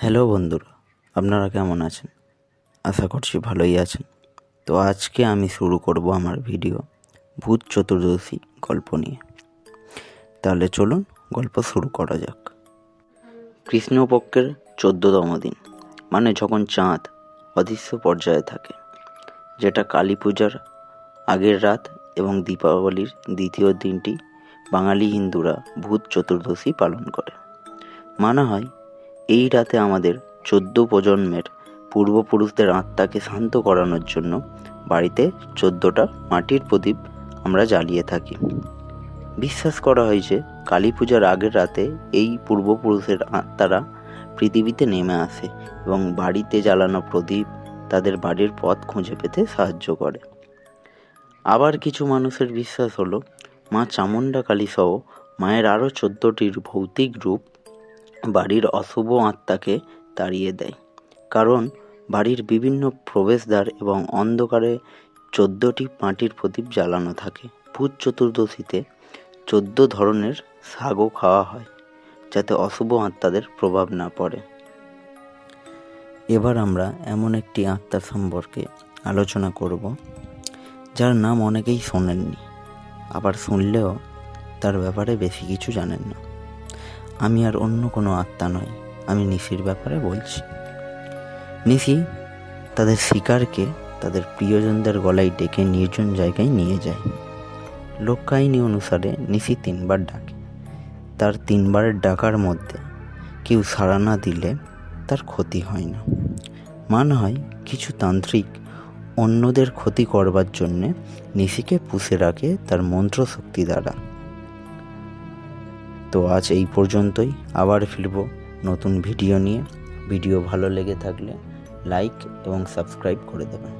Hello বন্ধুরা, আপনারা কেমন আছেন? আশা করছি ভালোই আছেন। তো আজকে আমি শুরু করব আমার ভিডিও ভূত চতুর্দশী গল্প নিয়ে। তাহলে চলুন গল্প শুরু করা যাক। কৃষ্ণপক্ষের 14তম দিন, মানে যখন চাঁদ অদৃশ্য পর্যায়ে থাকে, যেটা কালী পূজার আগের রাত এবং দীপাবলির দ্বিতীয় দিনটি বাঙালি হিন্দুরা ভূত চতুর্দশী পালন করে। মানা হয় এই রাতে আমাদের 14 প্রজন্মের পূর্বপুরুষদের আত্মাকে শান্ত করানোর জন্য বাড়িতে 14টা মাটির প্রদীপ আমরা জ্বালিয়ে থাকি। বিশ্বাস করা হয় যে কালী পূজার আগের রাতে এই পূর্বপুরুষের আত্মারা পৃথিবীতে নেমে আসে এবং বাড়িতে জ্বালানো প্রদীপ তাদের বাড়ির পথ খুঁজে পেতে সাহায্য করে। আবার কিছু মানুষের বিশ্বাস হলো মা চামুণ্ডা কালী সহ মায়ের আরও 14টির ভৌতিক রূপ বাড়ির অশুভ আত্মাকে তাড়িয়ে দেয়, কারণ বাড়ির বিভিন্ন প্রবেশদ্বার এবং অন্ধকারে 14টি মাটির প্রদীপ জ্বালানো থাকে। ভূত চতুর্দশীতে 14 ধরনের শাকও খাওয়া হয়, যাতে অশুভ আত্মাদের প্রভাব না পড়ে। এবার আমরা এমন একটি আত্মা সম্পর্কে আলোচনা করব যার নাম অনেকেই শোনেননি, আবার শুনলেও তার ব্যাপারে বেশি কিছু জানেন না। আমি আর অন্য কোনো আত্মা নই, আমি নিশির ব্যাপারে বলছি। নিশি তাদের শিকারকে তাদের প্রিয়জনদের গলায় ডেকে নির্জন জায়গায় নিয়ে যায়। লোককাহিনী অনুসারে নিশি 3বার ডাকে। তার 3বারের ডাকার মধ্যে কেউ সাড়া না দিলে তার ক্ষতি হয় না। মানা হয় কিছু তান্ত্রিক অন্যদের ক্ষতি করবার জন্যে নিশিকে পুষে রাখে তার মন্ত্র শক্তি দ্বারা। তো আজ এই পর্যন্তই, আবার ফিরব নতুন ভিডিও নিয়ে। ভিডিও ভালো লেগে থাকলে লাইক এবং সাবস্ক্রাইব করে দেবেন।